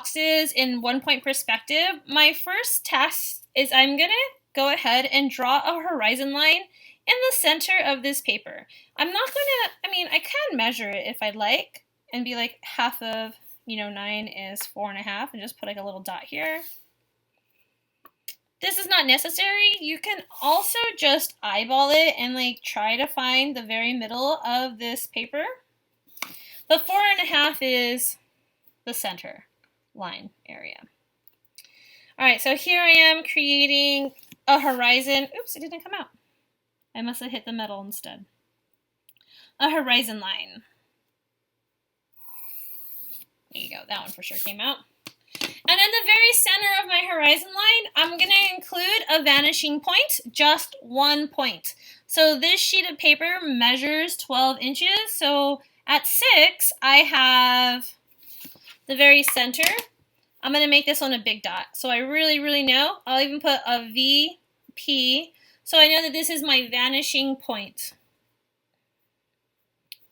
boxes in 1-point perspective, my first task is I'm going to go ahead and draw a horizon line in the center of this paper. I'm not going to, I can measure it if I'd like and be like half of, 9 is 4.5 and just put like a little dot here. This is not necessary. You can also just eyeball it and like try to find the very middle of this paper. But 4.5 is the center line area. All right, so here I am creating a horizon. Oops, it didn't come out. I must have hit the metal instead. A horizon line. There you go, that one for sure came out. And in the very center of my horizon line, I'm going to include a vanishing point, just 1 point. So this sheet of paper measures 12 inches. So at 6, I have the very center. I'm going to make this one a big dot. So I really know. I'll even put a VP. So I know that this is my vanishing point.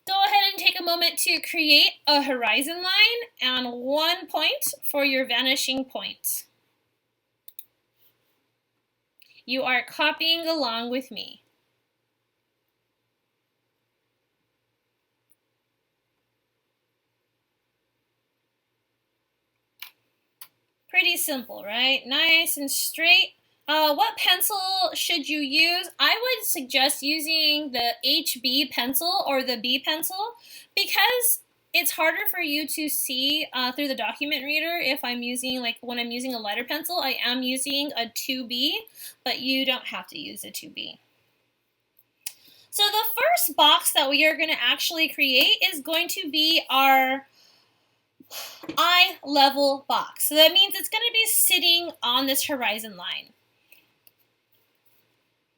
Go ahead and take a moment to create a horizon line and 1 point for your vanishing point. You are copying along with me. Pretty simple, right? Nice and straight. What pencil should you use? I would suggest using the HB pencil or the B pencil because it's harder for you to see through the document reader if I'm using, like when I'm using a lighter pencil, I am using a 2B, but you don't have to use a 2B. So the first box that we are going to actually create is going to be our eye level box. So that means it's going to be sitting on this horizon line.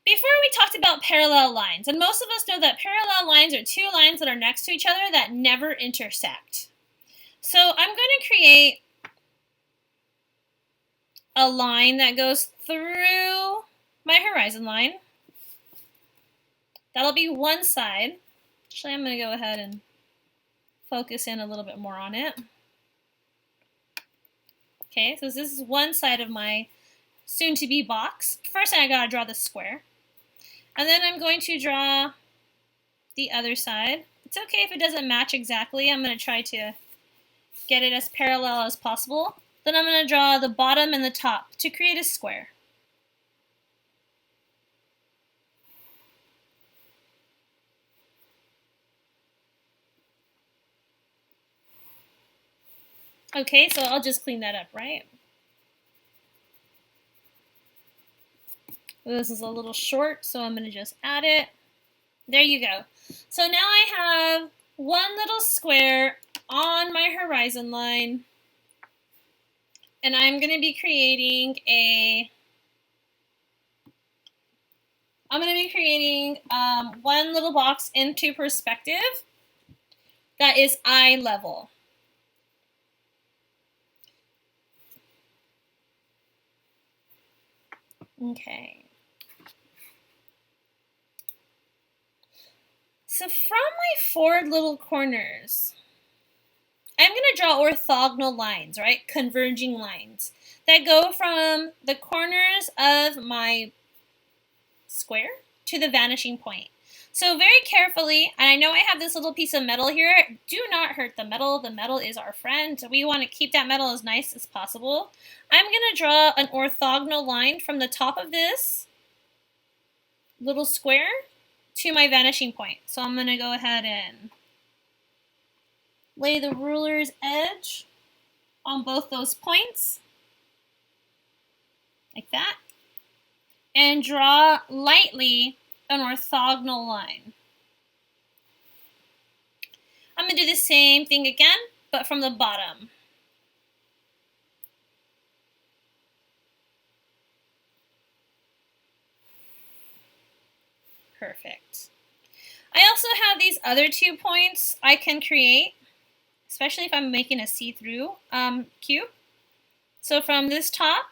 Before we talked about parallel lines, and most of us know that parallel lines are two lines that are next to each other that never intersect. So I'm going to create a line that goes through my horizon line. That'll be one side. Actually, I'm going to go ahead and focus in a little bit more on it. Okay, so this is one side of my soon-to-be box. First, I gotta draw the square. And then I'm going to draw the other side. It's okay if it doesn't match exactly. I'm going to try to get it as parallel as possible. Then I'm going to draw the bottom and the top to create a square. Okay, so I'll just clean that up, right? This is a little short, so I'm going to just add it. There you go. So now I have one little square on my horizon line, and I'm going to be creating one little box into perspective that is eye level. Okay. So from my 4 little corners, I'm going to draw orthogonal lines, right? Converging lines that go from the corners of my square to the vanishing point. So very carefully, and I know I have this little piece of metal here, do not hurt the metal. The metal is our friend. We want to keep that metal as nice as possible. I'm going to draw an orthogonal line from the top of this little square to my vanishing point. So I'm going to go ahead and lay the ruler's edge on both those points, like that, and draw lightly an orthogonal line. I'm going to do the same thing again, but from the bottom. Perfect. I also have these other 2 points I can create, especially if I'm making a see-through cube. So from this top,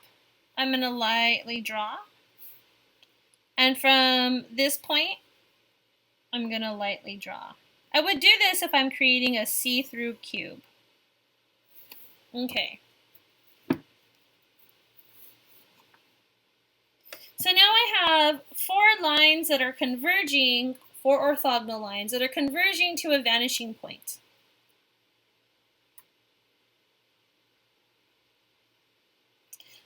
I'm going to lightly draw. And from this point, I'm going to lightly draw. I would do this if I'm creating a see-through cube. Okay. So now I have 4 lines that are converging, 4 orthogonal lines that are converging to a vanishing point.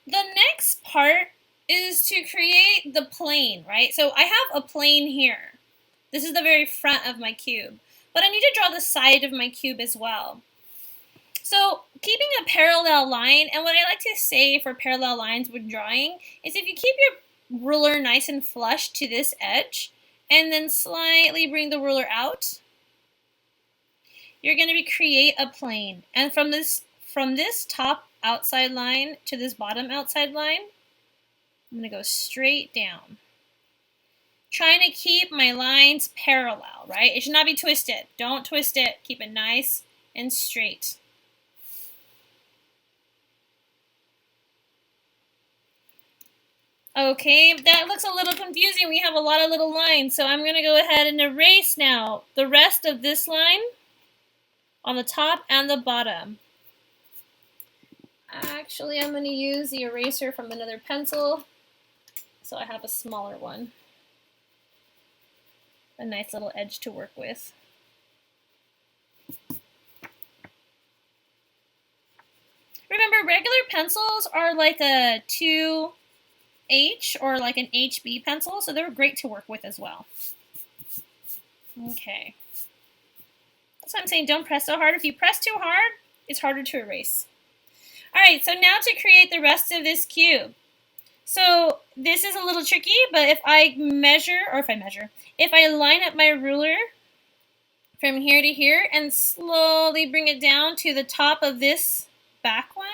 The next part is to create the plane, right? So I have a plane here. This is the very front of my cube. But I need to draw the side of my cube as well. So keeping a parallel line, and what I like to say for parallel lines when drawing is if you keep your ruler nice and flush to this edge, and then slightly bring the ruler out, you're going to create a plane. And from this top outside line to this bottom outside line, I'm going to go straight down. Trying to keep my lines parallel, right? It should not be twisted. Don't twist it. Keep it nice and straight. Okay, that looks a little confusing. We have a lot of little lines, so I'm going to go ahead and erase now the rest of this line on the top and the bottom. Actually, I'm going to use the eraser from another pencil, so I have a smaller one. A nice little edge to work with. Remember, regular pencils are like a 2H or like an HB pencil, so they're great to work with as well. Okay. That's why I'm saying don't press so hard. If you press too hard, it's harder to erase. All right, so now to create the rest of this cube. So this is a little tricky, but if I line up my ruler from here to here and slowly bring it down to the top of this back one,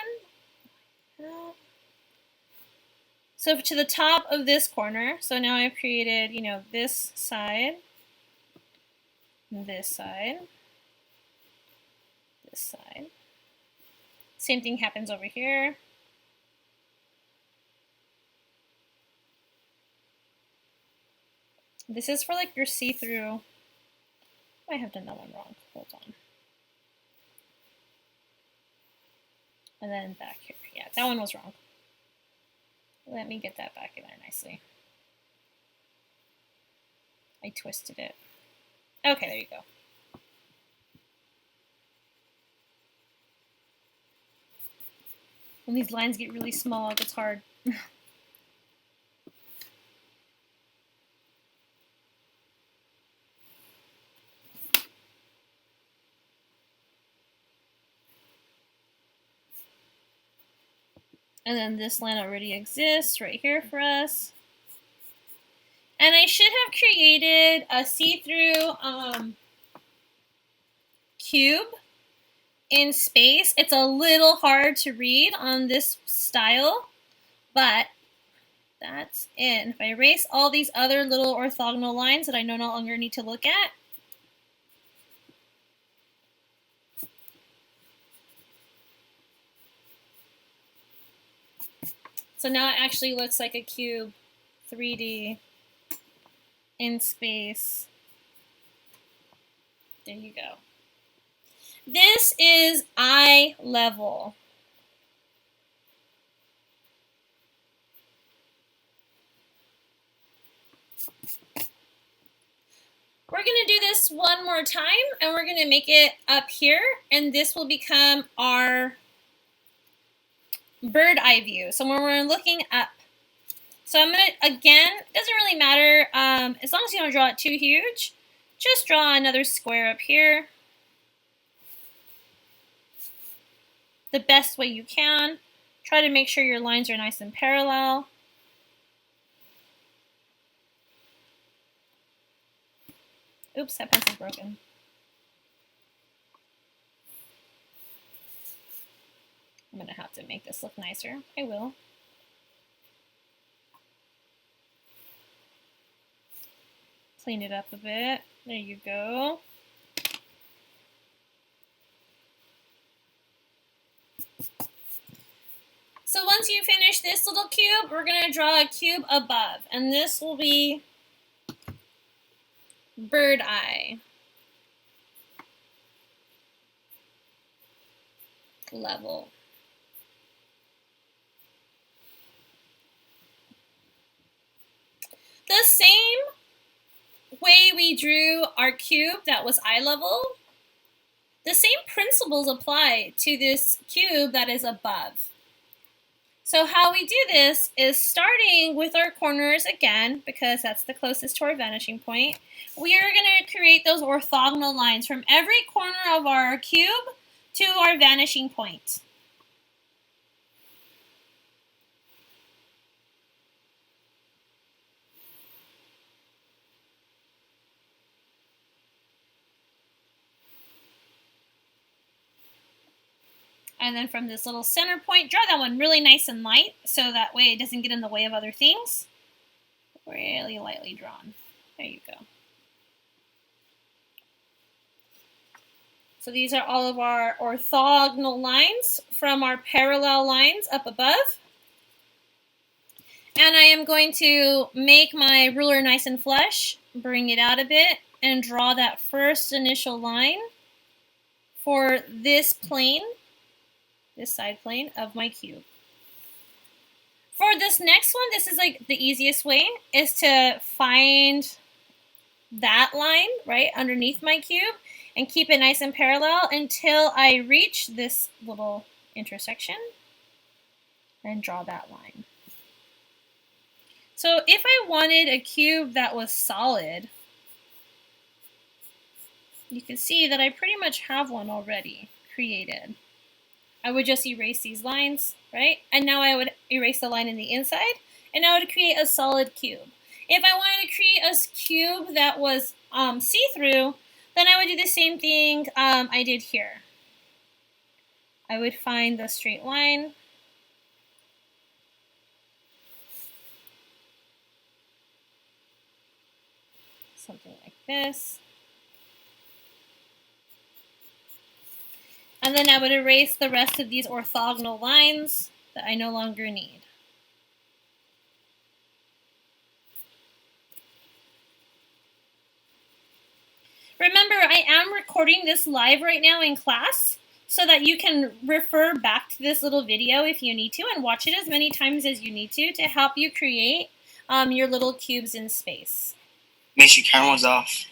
so to the top of this corner, so now I've created, this side, this side, this side. Same thing happens over here. This is for like your see-through. I have done that one wrong. Hold on. And then back here. Yeah, that one was wrong. Let me get that back in there nicely. I twisted it. Okay, there you go. When these lines get really small, it gets hard. And then this line already exists right here for us. And I should have created a see-through cube in space. It's a little hard to read on this style, but that's it. If I erase all these other little orthogonal lines that I no longer need to look at, so now it actually looks like a cube, 3D, in space. There you go. This is eye level. We're going to do this one more time, and we're going to make it up here, and this will become our bird eye view. So when we're looking up. So I'm going to, again, it doesn't really matter, as long as you don't draw it too huge, just draw another square up here. The best way you can. Try to make sure your lines are nice and parallel. Oops, that pencil's broken. I'm going to have to make this look nicer. I will. Clean it up a bit. There you go. So once you finish this little cube, we're going to draw a cube above. And this will be bird eye. Level. the same way we drew our cube that was eye level, the same principles apply to this cube that is above. So how we do this is starting with our corners again, because that's the closest to our vanishing point. We are going to create those orthogonal lines from every corner of our cube to our vanishing point. And then from this little center point, draw that one really nice and light so that way it doesn't get in the way of other things. Really lightly drawn. There you go. So these are all of our orthogonal lines from our parallel lines up above. And I am going to make my ruler nice and flush, bring it out a bit, and draw that first initial line for this plane, this side plane of my cube. For this next one, this is like the easiest way, is to find that line right underneath my cube and keep it nice and parallel until I reach this little intersection and draw that line. So if I wanted a cube that was solid, you can see that I pretty much have one already created. I would just erase these lines, right? And now I would erase the line in the inside, and I would create a solid cube. If I wanted to create a cube that was see-through, then I would do the same thing I did here. I would find the straight line, something like this. And then I would erase the rest of these orthogonal lines that I no longer need. Remember, I am recording this live right now in class so that you can refer back to this little video if you need to and watch it as many times as you need to help you create your little cubes in space. Make sure your camera's off.